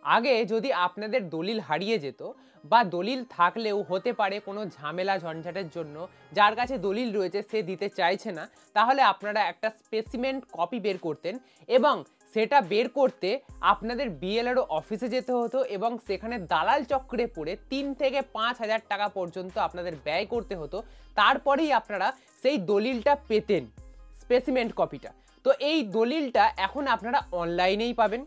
আগে যদি আপনাদের দলিল হারিয়ে যেত বা দলিল থাকলেও হতে পারে কোনো ঝামেলা ঝঞ্ঝাটের জন্য যার কাছে দলিল রয়েছে সে দিতে চাইছে না, তাহলে আপনারা একটা স্পেসিমেন কপি বের করতেন এবং সেটা বের করতে আপনাদের বিএলআরও অফিসে যেতে হতো এবং সেখানে দালাল চক্রে পড়ে 3 থেকে 5,000 টাকা পর্যন্ত আপনাদের ব্যয় করতে হতো। তারপরেই আপনারা সেই দলিলটা পেতেন, স্পেসিমেন কপিটা। তো এই দলিলটা এখন আপনারা অনলাইনেই পাবেন।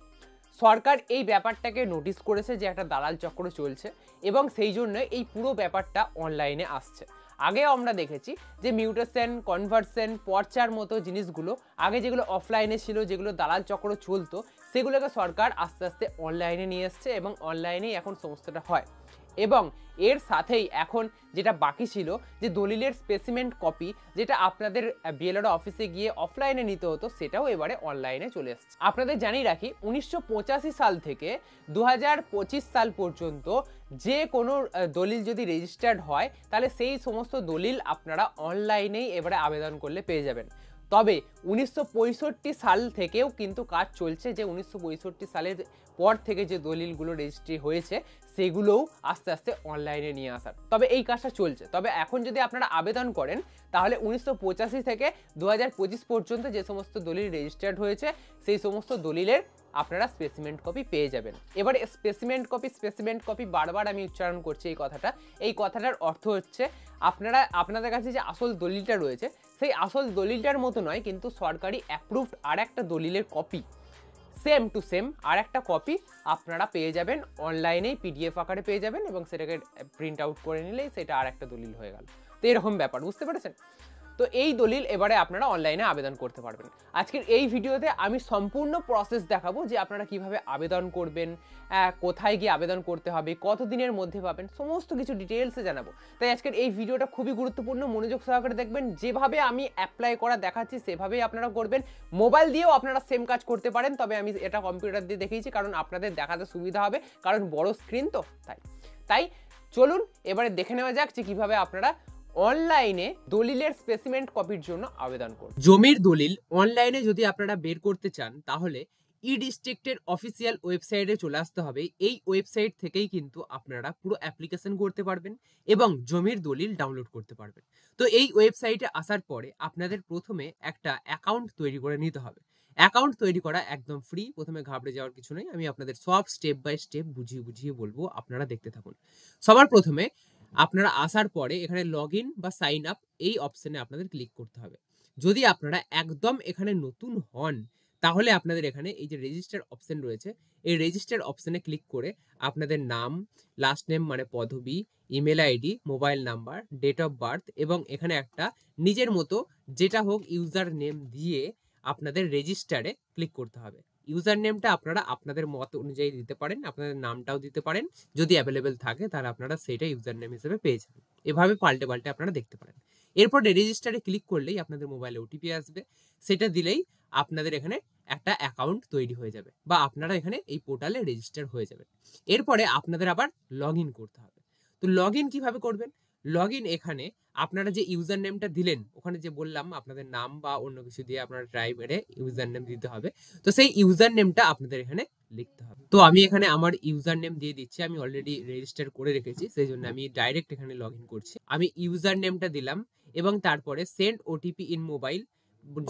সরকার এই ব্যাপারটাকে নোটিস করেছে যে একটা দালাল চক্র চলছে এবং সেই জন্য এই পুরো ব্যাপারটা অনলাইনে আসছে। আগে আমরা দেখেছি যে মিউটেশন, কনভার্সন, পর্চার মতো জিনিসগুলো আগে যেগুলো অফলাইনে ছিল, যেগুলো দালাল চক্র চলতো, সেগুলোকে সরকার আস্তে আস্তে অনলাইনে নিয়ে এসছে এবং অনলাইনেই এখন সমস্তটা হয়। এবং এর সাথেই এখন যেটা বাকি ছিল যে দলিলের স্পেসিমেন্ট কপি, যেটা আপনাদের বিএলআরও অফিসে গিয়ে অফলাইনে নিতে হতো, সেটাও এবারে অনলাইনে চলে এসছে। আপনাদের জানিয়ে রাখি 1985 সাল থেকে 2025 সাল পর্যন্ত যে কোনো দলিল যদি রেজিস্টার্ড হয় তাহলে সেই সমস্ত দলিল আপনারা অনলাইনেই এবারে আবেদন করলে পেয়ে যাবেন। তবে 1965 সাল থেকেও কিন্তু কাজ চলছে, যে 1965 সালের পর থেকে যে দলিলগুলো রেজিস্ট্রি হয়েছে সেগুলোও আস্তে আস্তে অনলাইনে নিয়ে আসার, তবে এই কাজটা চলছে। তবে এখন যদি আপনারা আবেদন করেন তাহলে 1985 থেকে 2025 পর্যন্ত যে সমস্ত দলিল রেজিস্টার্ড হয়েছে সেই সমস্ত দলিলের আপনারা স্পেসিমেন্ট কপি পেয়ে যাবেন। এবারে স্পেসিমেন্ট কপি বারবার আমি উচ্চারণ করছি এই কথাটার অর্থ হচ্ছে আপনাদের কাছে যে আসল দলিলটা রয়েছে সেই আসল দলিলটার মতো নয়, কিন্তু সরকারি অ্যাপ্রুভড আর একটা দলিলের কপি, সেম টু সেম আর একটা কপি আপনারা পেয়ে যাবেন অনলাইনেই, পিডিএফ আকারে পেয়ে যাবেন এবং সেটাকে প্রিন্ট আউট করে নিলেই সেটা আর একটা দলিল হয়ে গেল। তো এরকম ব্যাপার, বুঝতে পেরেছেন? তো এই দলিল এবারে আপনারা অনলাইনে আবেদন করতে পারবেন। আজকের এই ভিডিওতে আমি সম্পূর্ণ প্রসেস দেখাবো যে আপনারা কিভাবে আবেদন করবেন, কোথায় গিয়ে আবেদন করতে হবে, কত দিনের মধ্যে পাবেন, সমস্ত কিছু ডিটেলসে জানাবো। তাই আজকের এই ভিডিওটা খুবই গুরুত্বপূর্ণ, মনোযোগ সহকারে দেখবেন। যেভাবে আমি অ্যাপ্লাই করা দেখাচ্ছি সেভাবেই আপনারা করবেন। মোবাইল দিয়েও আপনারা সেম কাজ করতে পারেন, তবে আমি এটা কম্পিউটার দিয়ে দেখিয়েছি কারণ আপনাদের দেখাতে সুবিধা হবে, কারণ বড় স্ক্রিন তো তাই চলুন এবারে দেখে নেওয়া যাক যে কিভাবে আপনারা অনলাইনে দলিলের স্পেসিমেন্ট কপির জন্য আবেদন করুন। জমির দলিল অনলাইনে যদি আপনারা বের করতে চান তাহলে ই ডিস্ট্রিক্টের অফিসিয়াল ওয়েবসাইটে চলে আসতে হবে। এই ওয়েবসাইট থেকেই কিন্তু আপনারা পুরো অ্যাপ্লিকেশন করতে পারবেন এবং জমির দলিল ডাউনলোড করতে পারবেন। তো এই ওয়েবসাইটে আসার পরে আপনাদের প্রথমে একটা অ্যাকাউন্ট তৈরি করে নিতে হবে। অ্যাকাউন্ট তৈরি করা একদম ফ্রি, প্রথমে ঘাবড়ে যাওয়ার কিছু নেই। আমি আপনাদের সব স্টেপ বাই স্টেপ বুঝিয়ে বলবো, আপনারা দেখতে থাকুন। সবার প্রথমে আপনারা আসার পরে এখানে লগ ইন বা সাইন আপ এই অপশনে আপনাদের ক্লিক করতে হবে। যদি আপনারা একদম এখানে নতুন হন তাহলে আপনাদের এখানে এই যে রেজিস্টার অপশন রয়েছে, এই রেজিস্টার অপশনে ক্লিক করে আপনাদের নাম, লাস্ট নেম মানে পদবি, email ID, mobile number, date of birth এবং এখানে একটা নিজের মতো যেটা হোক ইউজার নেম দিয়ে আপনাদের রেজিস্টারে ক্লিক করতে হবে। ইউজার নেমটা আপনারা আপনাদের মত অনুযায়ী দিতে পারেন, আপনাদের নামটাও দিতে পারেন, যদি অ্যাভেলেবেল থাকে তাহলে আপনারা সেটা ইউজার নেম হিসেবে পেয়ে যাবেন। এভাবে পাল্টে আপনারা দেখতে পারেন। এরপর রেজিস্টারে ক্লিক করলেই আপনাদের মোবাইলে ওটিপি আসবে, সেটা দিলেই আপনাদের এখানে একটা অ্যাকাউন্ট তৈরি হয়ে যাবে বা আপনারা এখানে এই পোর্টালে রেজিস্টার হয়ে যাবেন। এরপরে আপনাদের আবার লগ ইন করতে হবে। তো লগ ইন কীভাবে করবেন? লগ ইন এখানে আপনারা যে ইউজার নেমটা দিলেন, ওখানে যে বললাম আপনাদের নাম বা অন্য কিছু দিয়ে আপনারা ট্রাই মেরে ইউজার নেম দিতে হবে, তো সেই ইউজার নেমটা আপনাদের এখানে লিখতে হবে। তো আমি এখানে আমার ইউজার নেম দিয়ে দিচ্ছি, আমি অলরেডি রেজিস্টার করে রেখেছি, সেই জন্য আমি ডাইরেক্ট এখানে লগ ইন করছি। আমি ইউজার নেমটা দিলাম এবং তারপরে সেন্ড ওটিপি ইন মোবাইল।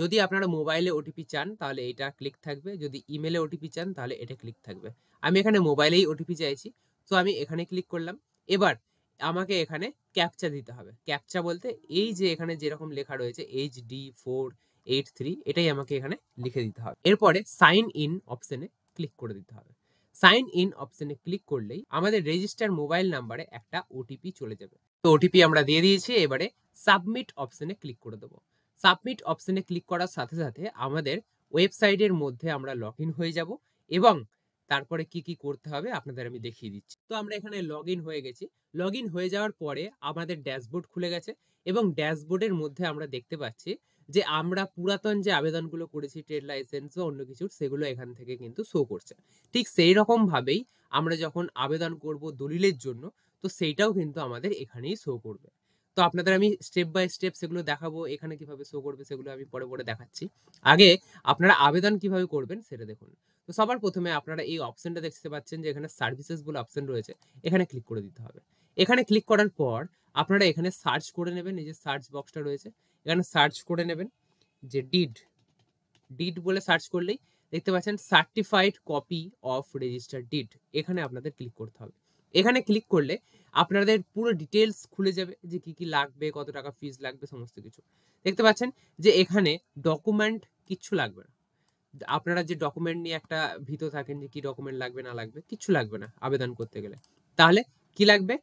যদি আপনারা মোবাইলে ওটিপি চান তাহলে এটা ক্লিক থাকবে, যদি ইমেলে ওটিপি চান তাহলে এটা ক্লিক থাকবে। আমি এখানে মোবাইলেই ওটিপি চাইছি, তো আমি এখানে ক্লিক করলাম। এবার আমাকে এখানে ক্যাপচা দিতে হবে। ক্যাপচা বলতে এই যে এখানে যেরকম লেখা রয়েছে HD483, এটাই আমাকে এখানে লিখে দিতে হবে। এরপরে সাইন ইন অপশনে ক্লিক করে দিতে হবে। সাইন ইন অপশনে ক্লিক করলেই আমাদের রেজিস্টার মোবাইল নাম্বারে একটা ওটিপি চলে যাবে। তো ওটিপি আমরা দিয়ে দিয়েছি, এবারে সাবমিট অপশনে ক্লিক করে দেবো। সাবমিট অপশনে ক্লিক করার সাথে সাথে আমাদের ওয়েবসাইটের মধ্যে আমরা লগ ইন হয়ে যাব এবং তারপরে কি করতে হবে আপনাদের আমি দেখিয়ে দিচ্ছি। তো আমরা এখানে লগ ইন হয়ে গেছি। লগ ইন হয়ে যাওয়ার পরে আমাদের ড্যাশবোর্ড খুলে গেছে এবং ড্যাশবোর্ডের মধ্যে আমরা দেখতে পাচ্ছি যে আমরা পুরাতন যে আবেদনগুলো করেছি ট্রেড লাইসেন্স বা অন্য কিছুর, সেগুলো এখান থেকে কিন্তু শো করছে। ঠিক সেই রকম ভাবেই আমরা যখন আবেদন করব দলিলের জন্য, তো সেইটাও কিন্তু আমাদের এখানেই শো করবে। তো আপনাদের আমি স্টেপ বাই স্টেপ সেগুলো দেখাবো, এখানে কিভাবে শো করবে সেগুলো আমি পরে পরে দেখাচ্ছি। আগে আপনারা আবেদন কিভাবে করবেন সেটা দেখুন। তো সবার প্রথমে আপনারা এই অপশনটা দেখতে পাচ্ছেন যে এখানে সার্ভিসেস বলে অপশন রয়েছে, এখানে ক্লিক করে দিতে হবে। এখানে ক্লিক করার পর আপনারা এখানে সার্চ করে নেবেন, এই যে সার্চ বক্সটা রয়েছে এখানে সার্চ করে নেবেন যে ডিড বলে সার্চ করলেই দেখতে পাচ্ছেন certified copy of registered did, এখানে আপনাদের ক্লিক করতে হবে। এখানে ক্লিক করলে আপনাদের পুরো ডিটেলস খুলে যাবে যে কি কি লাগবে, কত টাকা ফিস লাগবে, সমস্ত কিছু দেখতে পাচ্ছেন। যে এখানে ডকুমেন্ট কিচ্ছু লাগবে না, আপনারা যে ডকুমেন্ট নিয়ে একটা ভীত থাকেন যে কি ডকুমেন্ট লাগবে না লাগবে, কিচ্ছু লাগবে না আবেদন করতে গেলে। তাহলে কি লাগবে,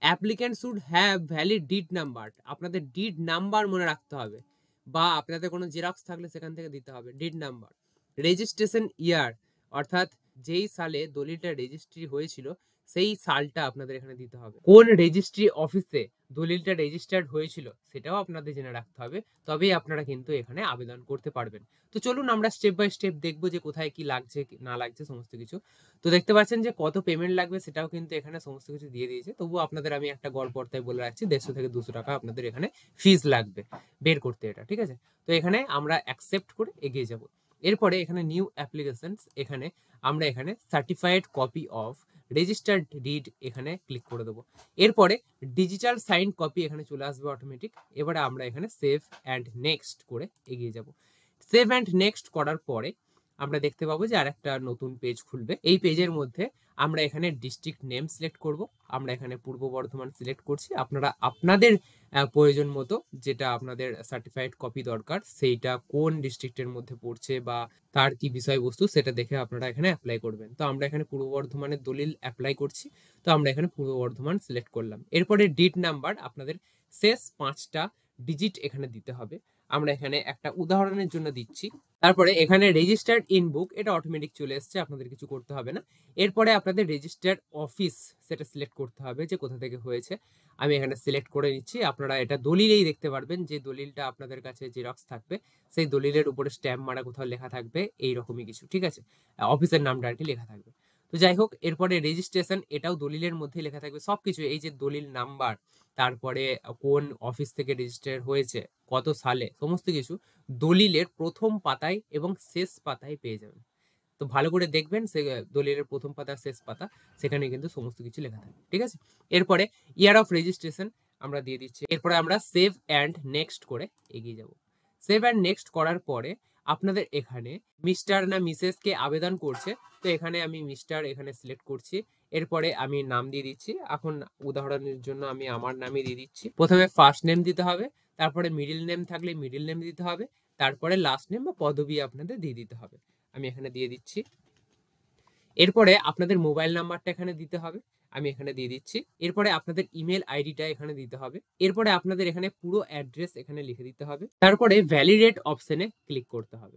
applicant should have valid did number, আপনাদের ডিড নাম্বার মনে রাখতে হবে, বা আপনাদের কোনো জেরক্স থাকলে সেখান থেকে দিতে হবে ডিড নাম্বার। রেজিস্ট্রেশন ইয়ার, অর্থাৎ যেই সালে দলিলটা রেজিস্ট্রি হয়েছিল সেই সালটা আপনাদের এখানে দিতে হবে। কোন রেজিস্ট্রি অফিসে দলিলটা রেজিস্টার্ড হয়েছিল সেটাও আপনাদের জেনে রাখতে হবে, তবেই আপনারা কিন্তু এখানে আবেদন করতে পারবেন। তো চলুন আমরা স্টেপ বাই স্টেপ দেখবো যে কোথায় কি লাগছে না লাগছে সমস্ত কিছু। তো দেখতে পাচ্ছেন যে কত পেমেন্ট লাগবে সেটাও কিন্তু এখানে সমস্ত কিছু দিয়ে দিয়েছে, তবুও আপনাদের আমি একটা গড়পড়তায় বলে রাখছি 150 থেকে 200 টাকা আপনাদের এখানে ফিস লাগবে বের করতে এটা, ঠিক আছে। তো এখানে আমরা অ্যাকসেপ্ট করে এগিয়ে যাব। এরপরে এখানে নিউ অ্যাপ্লিকেশনস, এখানে আমরা এখানে certified copy of registered did এখানে ক্লিক করে দেবো। এরপরে ডিজিটাল সাইন কপি এখানে চলে আসবে অটোমেটিক। এবারে আমরা এখানে সেভ অ্যান্ড নেক্সট করে এগিয়ে যাব। সেভ অ্যান্ড নেক্সট করার পরে আমরা দেখতে পাবো যে আরেকটা নতুন পেজ খুলবে। এই পেজের মধ্যে আমরা এখানে ডিস্ট্রিক্ট নেম সিলেক্ট করব। আমরা এখানে পূর্ব বর্ধমান সিলেক্ট করছি, আপনারা আপনাদের প্রয়োজন মতো যেটা আপনাদের সার্টিফাইড কপি দরকার সেইটা কোন ডিস্ট্রিক্টের মধ্যে পড়ছে বা তার কি বিষয়বস্তু সেটা দেখে আপনারা এখানে অ্যাপ্লাই করবেন। তো আমরা এখানে পূর্ব বর্ধমানের দলিল অ্যাপ্লাই করছি, তো আমরা এখানে পূর্ব বর্ধমান সিলেক্ট করলাম। এরপরে ডিড নাম্বার আপনাদের শেষ 5টা ডিজিট এখানে দিতে হবে, আমরা এখানে একটা উদাহরণের জন্য দিচ্ছি। তারপরে এখানে রেজিস্টার্ড ইন বুক, এটা অটোমেটিক চলে এসছে, আপনাদের কিছু করতে হবে না। এরপরে আপনাদের রেজিস্টার্ড অফিস সেটা সিলেক্ট করতে হবে যে কোথা থেকে হয়েছে, আমি এখানে সিলেক্ট করে নিচ্ছি। আপনারা এটা দলিলেই দেখতে পারবেন, যে দলিলটা আপনাদের কাছে জেরক্স থাকবে সেই দলিলের উপরে স্ট্যাম্প মারা কোথাও লেখা থাকবে এইরকমই কিছু, ঠিক আছে, অফিসের নামটা আর কি লেখা থাকবে। তো যাই হোক, এরপরে রেজিস্ট্রেশন, এটাও দলিলের মধ্যেই লেখা থাকবে সবকিছু, এই যে দলিল নাম্বার, তারপরে কোন অফিস থেকে রেজিস্টার হয়েছে, কত সালে, সমস্ত কিছু দলিলের প্রথম পাতায় এবং শেষ পাতায় পেয়ে যাবেন। তো ভালো করে দেখবেন সে দলিলের প্রথম পাতা শেষ পাতা, সেখানে কিন্তু সমস্ত কিছু লেখা থাকে, ঠিক আছে। এরপরে ইয়ার অফ রেজিস্ট্রেশন আমরা দিয়ে দিচ্ছি। এরপরে আমরা সেভ অ্যান্ড নেক্সট করে এগিয়ে যাব। সেভ অ্যান্ড নেক্সট করার পরে আপনাদের এখানে মিস্টার না মিসেস কে আবেদন করছে, তো এখানে আমি মিস্টার এখানে সিলেক্ট করছি। এরপরে আমি নাম দিয়ে দিচ্ছি, এখন উদাহরণের জন্য আমি আমার নামই দিয়ে দিচ্ছি। প্রথমে ফার্স্ট নেম দিতে হবে, তারপরে মিডিল নেম থাকলে মিডিল নেম দিতে হবে, তারপরে লাস্ট নেম বা পদবি আপনাদের দিয়ে দিতে হবে, আমি এখানে দিয়ে দিচ্ছি। এরপরে আপনাদের মোবাইল নাম্বারটা এখানে দিতে হবে, আমি এখানে দিয়ে দিচ্ছি। এরপরে আপনাদের ইমেল আইডিটা এখানে দিতে হবে। এরপরে আপনাদের এখানে পুরো অ্যাড্রেস এখানে লিখে দিতে হবে। তারপরে ভ্যালিডেট অপশনে ক্লিক করতে হবে।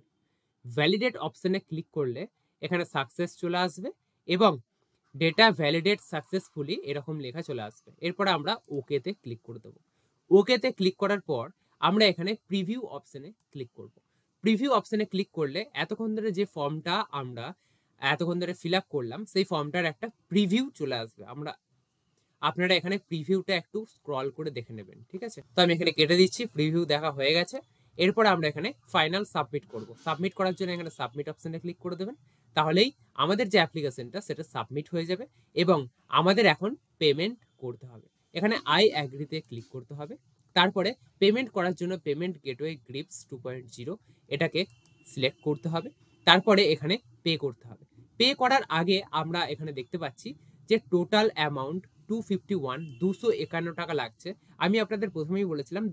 ভ্যালিডেট অপশনে ক্লিক করলে এখানে সাকসেস চলে আসবে এবং ডেটা ভ্যালিডেট সাকসেসফুলি এরকম লেখা চলে আসবে। এরপরে আমরা ওকেতে ক্লিক করে দেবো। ওকেতে ক্লিক করার পর আমরা এখানে প্রিভিউ অপশনে ক্লিক করব। প্রিভিউ অপশনে ক্লিক করলে এতক্ষণ ধরে যে ফর্মটা আমরা এতক্ষণ ধরে ফিল আপ করলাম সেই ফর্মটার একটা প্রিভিউ চলে আসবে। আপনারা এখানে প্রিভিউটা একটু স্ক্রল করে দেখে নেবেন, ঠিক আছে। তো আমি এখানে কেটে দিচ্ছি, প্রিভিউ দেখা হয়ে গেছে। এরপর আমরা এখানে ফাইনাল সাবমিট করব। সাবমিট করার জন্য এখানে সাবমিট অপশনে ক্লিক করে দেবেন, তাহলেই আমাদের যে অ্যাপ্লিকেশনটা সেটা সাবমিট হয়ে যাবে এবং আমাদের এখন পেমেন্ট করতে হবে। এখানে আই অ্যাগ্রিতে ক্লিক করতে হবে। তারপরে পেমেন্ট করার জন্য পেমেন্ট গেটওয়ে গ্রিপস 2.0 এটাকে সিলেক্ট করতে হবে। তারপরে এখানে পে করতে হবে। পে করার আগে আমরা এখানে দেখতে পাচ্ছি যে টোটাল অ্যামাউন্ট 251 টাকা লাগছে। আমি আপনাদের প্রথমেই বলেছিলাম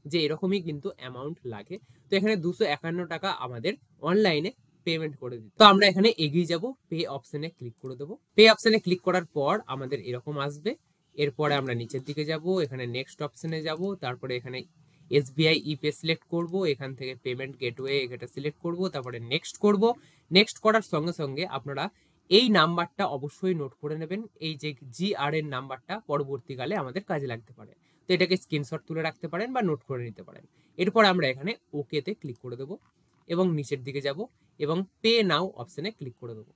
যে এরকমই কিন্তু অ্যামাউন্ট লাগে। তো এখানে 251 টাকা আমাদের অনলাইনে পেমেন্ট করে দিতে। তো আমরা এখানে এগিয়ে যাব, পে অপশনে ক্লিক করে দেবো। পে অপশনে ক্লিক করার পর আমাদের এরকম আসবে। এরপরে আমরা নিচের দিকে যাব, এখানে নেক্সট অপশনে যাব, তারপরে এখানে এসবিআই ইপে সিলেক্ট করব, এখান থেকে পেমেন্ট গেটওয়ে এটা সিলেক্ট করব, তারপরে নেক্সট করব। নেক্সট করার সঙ্গে সঙ্গে আপনারা এই নাম্বারটা অবশ্যই নোট করে নেবেন, এই যে জিআর এর নাম্বারটা পরবর্তীকালে আমাদের কাজে লাগতে পারে। তো এটাকে স্ক্রিনশট তুলে রাখতে পারেন বা নোট করে নিতে পারেন। এরপর আমরা এখানে ওকেতে ক্লিক করে দেবো এবং নিচের দিকে যাব এবং পে নাও অপশনে ক্লিক করে দেবো।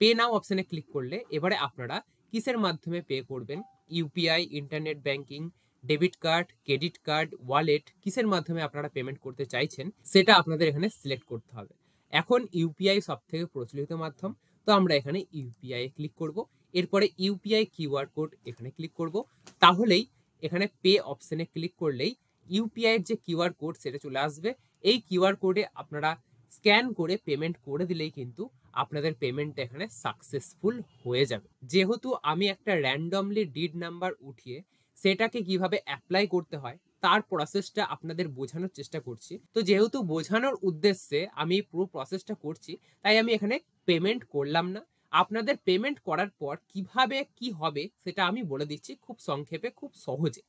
পে নাও অপশনে ক্লিক করলে এবারে আপনারা কিসের মাধ্যমে পে করবেন, UPI, internet banking, debit card, credit card, wallet কিসের মাধ্যমে আপনারা পেমেন্ট করতে চাইছেন সেটা আপনাদের এখানে সিলেক্ট করতে হবে। এখন ইউপিআই সবথেকে প্রচলিত মাধ্যম, তো আমরা এখানে ইউপিআই এ ক্লিক করব। এরপরে ইউপিআই কিউআর কোড এখানে ক্লিক করব। তাহলেই এখানে পে অপশনে ক্লিক করলেই ইউপিআই এর যে কিউআর কোড সেটা চলে আসবে। এই কিউআর কোডে আপনারা স্ক্যান করে পেমেন্ট করে দিলেই কিন্তু আপনাদের পেমেন্ট এখানে সাকসেসফুল হয়ে যাবে। যেহেতু আমি একটা র্যান্ডমলি ডিড নাম্বার উঠিয়ে সেটাকে কিভাবে অ্যাপ্লাই করতে হয় তার প্রসেসটা আপনাদের বোঝানোর চেষ্টা করছি, তো যেহেতু বোঝানোর উদ্দেশ্যে আমি পুরো প্রসেসটা করছি তাই আমি এখানে পেমেন্ট করলাম না। আপনাদের পেমেন্ট করার পর কিভাবে কি হবে সেটা আমি বলে দিচ্ছি খুব সংক্ষেপে, খুব সহজে।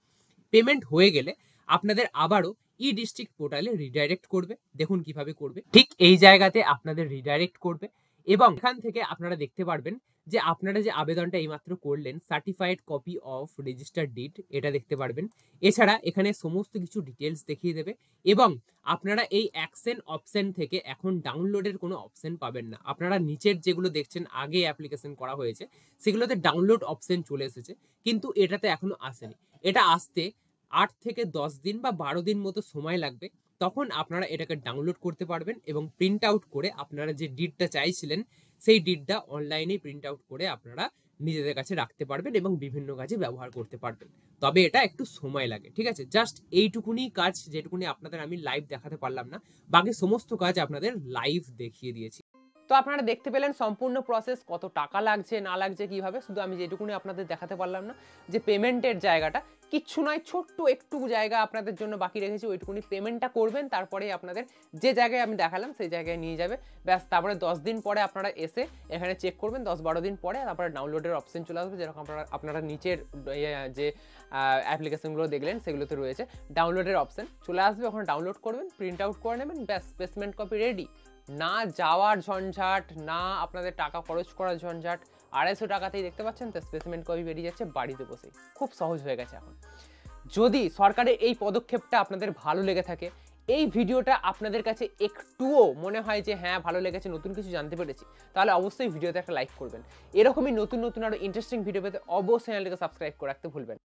পেমেন্ট হয়ে গেলে আপনাদের আবারও ই ডিস্ট্রিক্ট পোর্টালে রিডাইরেক্ট করবে। দেখুন কিভাবে করবে, ঠিক এই জায়গাতে আপনাদের রিডাইরেক্ট করবে এবং এখান থেকে আপনারা দেখতে পারবেন যে আপনারা যে আবেদনটা এইমাত্র করলেন certified copy of registered did, এটা দেখতে পারবেন। এছাড়া এখানে সমস্ত কিছু ডিটেলস দেখিয়ে দেবে এবং আপনারা এই অ্যাকশন অপশন থেকে এখন ডাউনলোডের কোনো অপশন পাবেন না। আপনারা নিচের যেগুলো দেখছেন আগে অ্যাপ্লিকেশন করা হয়েছে সেগুলোতে ডাউনলোড অপশন চলে এসেছে, কিন্তু এটাতে এখনো আসেনি। এটা আসতে 8 থেকে 10 দিন বা 12 দিন মতো সময় লাগবে। তখন আপনারা এটাকে ডাউনলোড করতে পারবেন এবং প্রিন্ট আউট করে আপনারা যে ডিডটা চাইছিলেন সেই ডিডটা অনলাইনে প্রিন্ট আউট করে আপনারা নিজেদের কাছে রাখতে পারবেন এবং বিভিন্ন কাজে ব্যবহার করতে পারবেন। তবে এটা একটু সময় লাগে, ঠিক আছে? জাস্ট এইটুকুনি কাজ যেটুকুনি আপনাদের আমি লাইভ দেখাতে পারলাম না, বাকি সমস্ত কাজ আপনাদের লাইভ দেখিয়ে দিয়েছি। তো আপনারা দেখতে পেলেন সম্পূর্ণ প্রসেস, কত টাকা লাগছে না লাগছে কিভাবে। শুধু আমি যেটুকুনি আপনাদের দেখাতে পারলাম না যে পেমেন্টের জায়গাটা কিচ্ছু নয়, ছোট্ট একটু জায়গা আপনাদের জন্য বাকি রেখেছি, ওইটুকুনি পেমেন্টটা করবেন, তারপরে আপনাদের যে জায়গায় আমি দেখালাম সেই জায়গায় নিয়ে যাবে। ব্যাস, তারপরে 10 দিন পরে আপনারা এসে এখানে চেক করবেন, 10-12 দিন পরে তারপরে ডাউনলোডের অপশন চলে আসবে। যেরকম আপনারা নিচের যে অ্যাপ্লিকেশনগুলো দেখলেন সেগুলোতে রয়েছে ডাউনলোডের অপশন চলে আসবে, ওখানে ডাউনলোড করবেন, প্রিন্ট আউট করে নেবেন, ব্যাস স্পেসিমেন্ট কপি রেডি। না যাওয়ার ঝঞ্ঝাট, না আপনাদের টাকা খরচ করার ঝঞ্ঝাট, 250 টাকাতেই দেখতে পাচ্ছেন তো স্পেসিমেন্ট কপি বেরিয়ে যাচ্ছে বাড়িতে বসেই। খুব সহজ হয়ে গেছে এখন। যদি সরকারের এই পদক্ষেপটা আপনাদের ভালো লেগে থাকে, এই ভিডিওটা আপনাদের কাছে একটুও মনে হয় যে হ্যাঁ ভালো লেগেছে, নতুন কিছু জানতে পেরেছি, তাহলে অবশ্যই ভিডিওতে একটা লাইক করবেন। এরকমই নতুন নতুন আরো ইন্টারেস্টিং ভিডিও পেতে অবশ্যই চ্যানেলটিকে সাবস্ক্রাইব করে রাখতে ভুলবেন।